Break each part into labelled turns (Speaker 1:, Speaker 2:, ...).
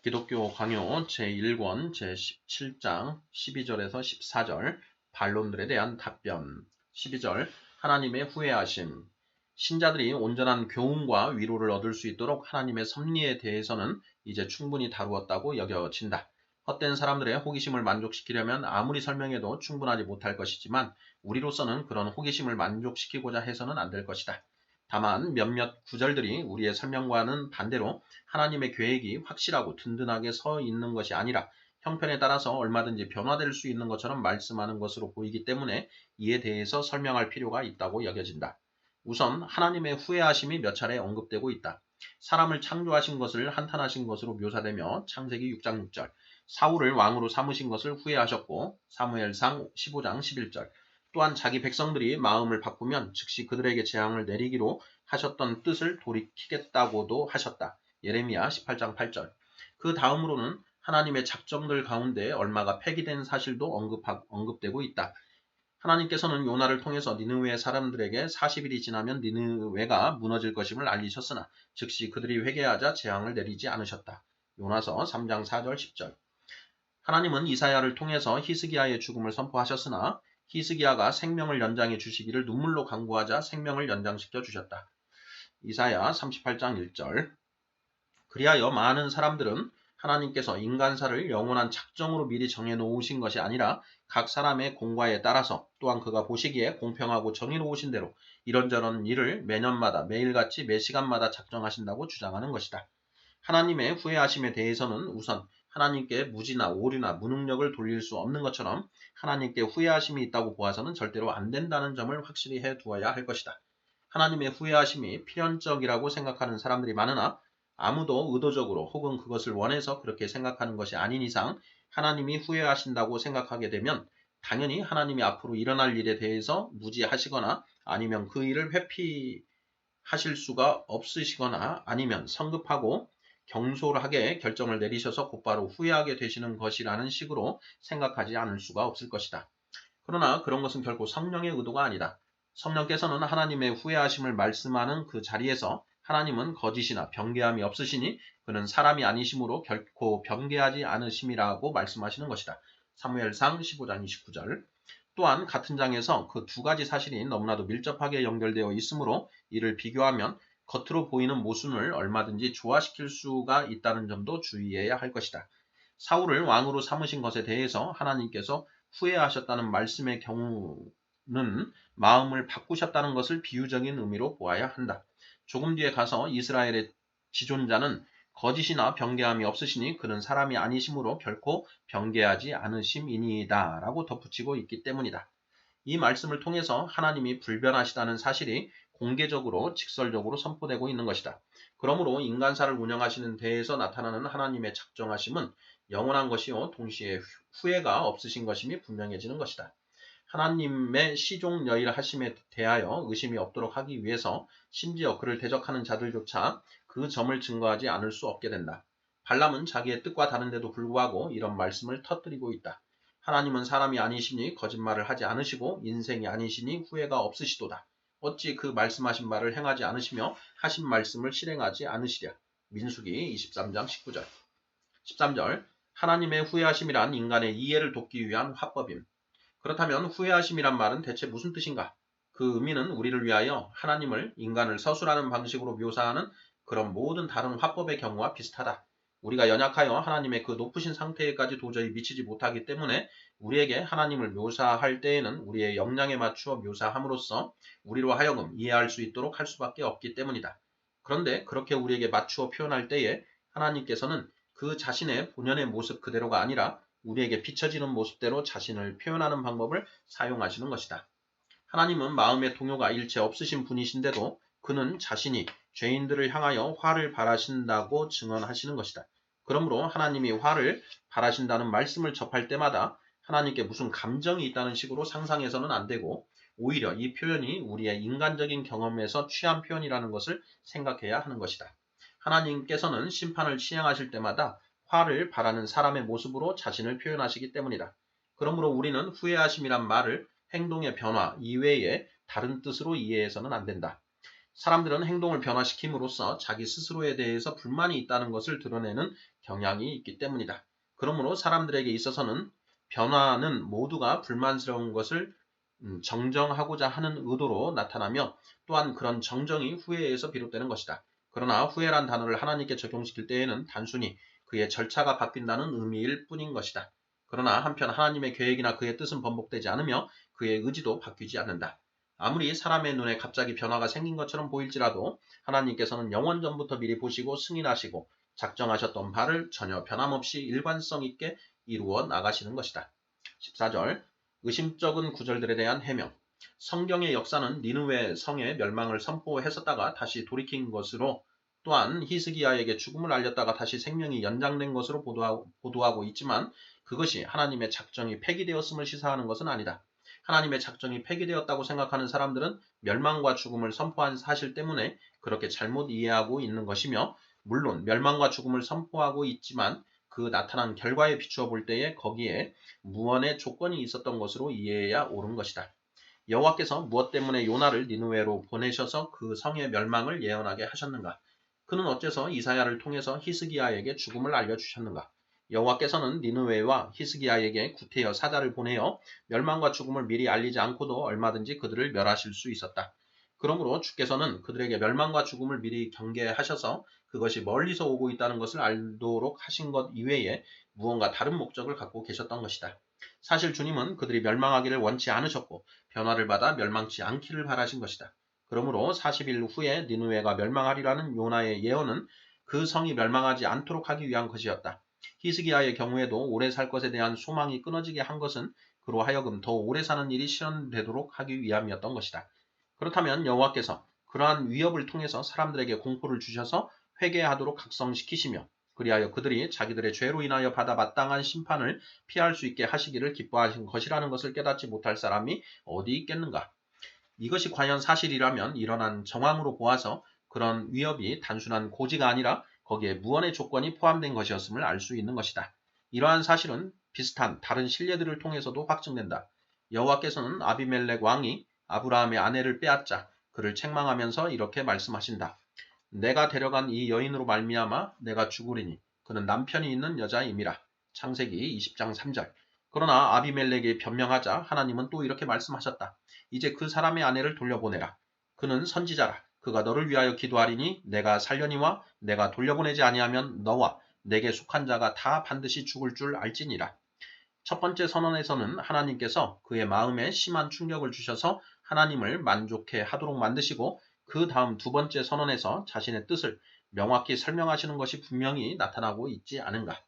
Speaker 1: 기독교 강요 제1권 제17장 12절에서 14절 반론들에 대한 답변. 12절 하나님의 후회하심. 신자들이 온전한 교훈과 위로를 얻을 수 있도록 하나님의 섭리에 대해서는 이제 충분히 다루었다고 여겨진다. 헛된 사람들의 호기심을 만족시키려면 아무리 설명해도 충분하지 못할 것이지만 우리로서는 그런 호기심을 만족시키고자 해서는 안 될 것이다. 다만 몇몇 구절들이 우리의 설명과는 반대로 하나님의 계획이 확실하고 든든하게 서 있는 것이 아니라 형편에 따라서 얼마든지 변화될 수 있는 것처럼 말씀하는 것으로 보이기 때문에 이에 대해서 설명할 필요가 있다고 여겨진다. 우선 하나님의 후회하심이 몇 차례 언급되고 있다. 사람을 창조하신 것을 한탄하신 것으로 묘사되며 창세기 6장 6절, 사울을 왕으로 삼으신 것을 후회하셨고 사무엘상 15장 11절, 또한 자기 백성들이 마음을 바꾸면 즉시 그들에게 재앙을 내리기로 하셨던 뜻을 돌이키겠다고도 하셨다. 예레미야 18장 8절. 그 다음으로는 하나님의 작정들 가운데 얼마가 폐기된 사실도 언급되고 있다. 하나님께서는 요나를 통해서 니느웨 사람들에게 40일이 지나면 니느웨가 무너질 것임을 알리셨으나 즉시 그들이 회개하자 재앙을 내리지 않으셨다. 요나서 3장 4절 10절. 하나님은 이사야를 통해서 히스기야의 죽음을 선포하셨으나 히스기야가 생명을 연장해 주시기를 눈물로 간구하자 생명을 연장시켜 주셨다. 이사야 38장 1절. 그리하여 많은 사람들은 하나님께서 인간사를 영원한 작정으로 미리 정해놓으신 것이 아니라 각 사람의 공과에 따라서 또한 그가 보시기에 공평하고 정의로우신 대로 이런저런 일을 매년마다 매일같이 매 시간마다 작정하신다고 주장하는 것이다. 하나님의 후회하심에 대해서는 우선 하나님께 무지나 오류나 무능력을 돌릴 수 없는 것처럼 하나님께 후회하심이 있다고 보아서는 절대로 안 된다는 점을 확실히 해두어야 할 것이다. 하나님의 후회하심이 필연적이라고 생각하는 사람들이 많으나 아무도 의도적으로 혹은 그것을 원해서 그렇게 생각하는 것이 아닌 이상 하나님이 후회하신다고 생각하게 되면 당연히 하나님이 앞으로 일어날 일에 대해서 무지하시거나 아니면 그 일을 회피하실 수가 없으시거나 아니면 성급하고 경솔하게 결정을 내리셔서 곧바로 후회하게 되시는 것이라는 식으로 생각하지 않을 수가 없을 것이다. 그러나 그런 것은 결코 성령의 의도가 아니다. 성령께서는 하나님의 후회하심을 말씀하는 그 자리에서 하나님은 거짓이나 변개함이 없으시니 그는 사람이 아니심으로 결코 변개하지 않으심이라고 말씀하시는 것이다. 사무엘상 15장 29절. 또한 같은 장에서 그 두 가지 사실이 너무나도 밀접하게 연결되어 있으므로 이를 비교하면 겉으로 보이는 모순을 얼마든지 조화시킬 수가 있다는 점도 주의해야 할 것이다. 사울을 왕으로 삼으신 것에 대해서 하나님께서 후회하셨다는 말씀의 경우는 마음을 바꾸셨다는 것을 비유적인 의미로 보아야 한다. 조금 뒤에 가서 이스라엘의 지존자는 거짓이나 변개함이 없으시니 그는 사람이 아니심으로 결코 변개하지 않으심이니이다 라고 덧붙이고 있기 때문이다. 이 말씀을 통해서 하나님이 불변하시다는 사실이 공개적으로 직설적으로 선포되고 있는 것이다. 그러므로 인간사를 운영하시는 데에서 나타나는 하나님의 작정하심은 영원한 것이요 동시에 후회가 없으신 것임이 분명해지는 것이다. 하나님의 시종여일하심에 대하여 의심이 없도록 하기 위해서 심지어 그를 대적하는 자들조차 그 점을 증거하지 않을 수 없게 된다. 발람은 자기의 뜻과 다른데도 불구하고 이런 말씀을 터뜨리고 있다. 하나님은 사람이 아니시니 거짓말을 하지 않으시고 인생이 아니시니 후회가 없으시도다. 어찌 그 말씀하신 바를 행하지 않으시며 하신 말씀을 실행하지 않으시랴. 민수기 23장 19절. 13절. 하나님의 후회하심이란 인간의 이해를 돕기 위한 화법임. 그렇다면 후회하심이란 말은 대체 무슨 뜻인가? 그 의미는 우리를 위하여 하나님을 인간을 서술하는 방식으로 묘사하는 그런 모든 다른 화법의 경우와 비슷하다. 우리가 연약하여 하나님의 그 높으신 상태에까지 도저히 미치지 못하기 때문에 우리에게 하나님을 묘사할 때에는 우리의 역량에 맞추어 묘사함으로써 우리로 하여금 이해할 수 있도록 할 수밖에 없기 때문이다. 그런데 그렇게 우리에게 맞추어 표현할 때에 하나님께서는 그 자신의 본연의 모습 그대로가 아니라 우리에게 비춰지는 모습대로 자신을 표현하는 방법을 사용하시는 것이다. 하나님은 마음의 동요가 일체 없으신 분이신데도 그는 자신이 죄인들을 향하여 화를 발하신다고 증언하시는 것이다. 그러므로 하나님이 화를 발하신다는 말씀을 접할 때마다 하나님께 무슨 감정이 있다는 식으로 상상해서는 안 되고 오히려 이 표현이 우리의 인간적인 경험에서 취한 표현이라는 것을 생각해야 하는 것이다. 하나님께서는 심판을 시행하실 때마다 화를 발하는 사람의 모습으로 자신을 표현하시기 때문이다. 그러므로 우리는 후회하심이란 말을 행동의 변화 이외에 다른 뜻으로 이해해서는 안 된다. 사람들은 행동을 변화시킴으로써 자기 스스로에 대해서 불만이 있다는 것을 드러내는 경향이 있기 때문이다. 그러므로 사람들에게 있어서는 변화는 모두가 불만스러운 것을 정정하고자 하는 의도로 나타나며 또한 그런 정정이 후회에서 비롯되는 것이다. 그러나 후회란 단어를 하나님께 적용시킬 때에는 단순히 그의 절차가 바뀐다는 의미일 뿐인 것이다. 그러나 한편 하나님의 계획이나 그의 뜻은 번복되지 않으며 그의 의지도 바뀌지 않는다. 아무리 사람의 눈에 갑자기 변화가 생긴 것처럼 보일지라도 하나님께서는 영원 전부터 미리 보시고 승인하시고 작정하셨던 바를 전혀 변함없이 일관성 있게 이루어 나가시는 것이다. 14절 의심쩍은 구절들에 대한 해명. 성경의 역사는 니느웨 성의 멸망을 선포했었다가 다시 돌이킨 것으로 또한 히스기야에게 죽음을 알렸다가 다시 생명이 연장된 것으로 보도하고 있지만 그것이 하나님의 작정이 폐기되었음을 시사하는 것은 아니다. 하나님의 작정이 폐기되었다고 생각하는 사람들은 멸망과 죽음을 선포한 사실 때문에 그렇게 잘못 이해하고 있는 것이며 물론 멸망과 죽음을 선포하고 있지만 그 나타난 결과에 비추어 볼 때에 거기에 무언의 조건이 있었던 것으로 이해해야 옳은 것이다. 여호와께서 무엇 때문에 요나를 니느웨로 보내셔서 그 성의 멸망을 예언하게 하셨는가? 그는 어째서 이사야를 통해서 히스기야에게 죽음을 알려주셨는가? 여호와께서는 니느웨와 히스기야에게 구태여 사자를 보내어 멸망과 죽음을 미리 알리지 않고도 얼마든지 그들을 멸하실 수 있었다. 그러므로 주께서는 그들에게 멸망과 죽음을 미리 경계하셔서 그것이 멀리서 오고 있다는 것을 알도록 하신 것 이외에 무언가 다른 목적을 갖고 계셨던 것이다. 사실 주님은 그들이 멸망하기를 원치 않으셨고 변화를 받아 멸망치 않기를 바라신 것이다. 그러므로 40일 후에 니느웨가 멸망하리라는 요나의 예언은 그 성이 멸망하지 않도록 하기 위한 것이었다. 히스기야의 경우에도 오래 살 것에 대한 소망이 끊어지게 한 것은 그로 하여금 더 오래 사는 일이 실현되도록 하기 위함이었던 것이다. 그렇다면 여호와께서 그러한 위협을 통해서 사람들에게 공포를 주셔서 회개하도록 각성시키시며 그리하여 그들이 자기들의 죄로 인하여 받아 마땅한 심판을 피할 수 있게 하시기를 기뻐하신 것이라는 것을 깨닫지 못할 사람이 어디 있겠는가? 이것이 과연 사실이라면 일어난 정황으로 보아서 그런 위협이 단순한 고지가 아니라 거기에 무언의 조건이 포함된 것이었음을 알 수 있는 것이다. 이러한 사실은 비슷한 다른 신뢰들을 통해서도 확증된다. 여호와께서는 아비멜렉 왕이 아브라함의 아내를 빼앗자 그를 책망하면서 이렇게 말씀하신다. 내가 데려간 이 여인으로 말미암아 내가 죽으리니 그는 남편이 있는 여자임이라. 창세기 20장 3절. 그러나 아비멜렉이 변명하자 하나님은 또 이렇게 말씀하셨다. 이제 그 사람의 아내를 돌려보내라. 그는 선지자라. 그가 너를 위하여 기도하리니 내가 살려니와 내가 돌려보내지 아니하면 너와 내게 속한 자가 다 반드시 죽을 줄 알지니라. 첫 번째 선언에서는 하나님께서 그의 마음에 심한 충격을 주셔서 하나님을 만족해 하도록 만드시고 그 다음 두 번째 선언에서 자신의 뜻을 명확히 설명하시는 것이 분명히 나타나고 있지 않은가.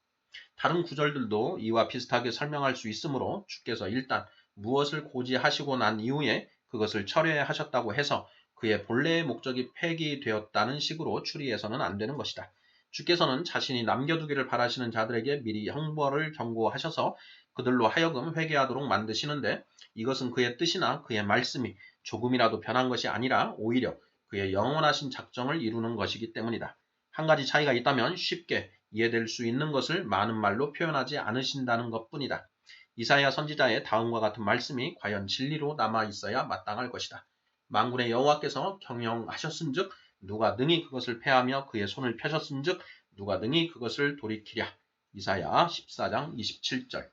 Speaker 1: 다른 구절들도 이와 비슷하게 설명할 수 있으므로 주께서 일단 무엇을 고지하시고 난 이후에 그것을 철회하셨다고 해서 그의 본래의 목적이 폐기되었다는 식으로 추리해서는 안 되는 것이다. 주께서는 자신이 남겨두기를 바라시는 자들에게 미리 형벌을 경고하셔서 그들로 하여금 회개하도록 만드시는데 이것은 그의 뜻이나 그의 말씀이 조금이라도 변한 것이 아니라 오히려 그의 영원하신 작정을 이루는 것이기 때문이다. 한 가지 차이가 있다면 쉽게 이해될 수 있는 것을 많은 말로 표현하지 않으신다는 것뿐이다. 이사야 선지자의 다음과 같은 말씀이 과연 진리로 남아 있어야 마땅할 것이다. 만군의 여호와께서 경영하셨은즉 누가 능히 그것을 패하며 그의 손을 펴셨은즉 누가 능히 그것을 돌이키랴. 이사야 14장 27절.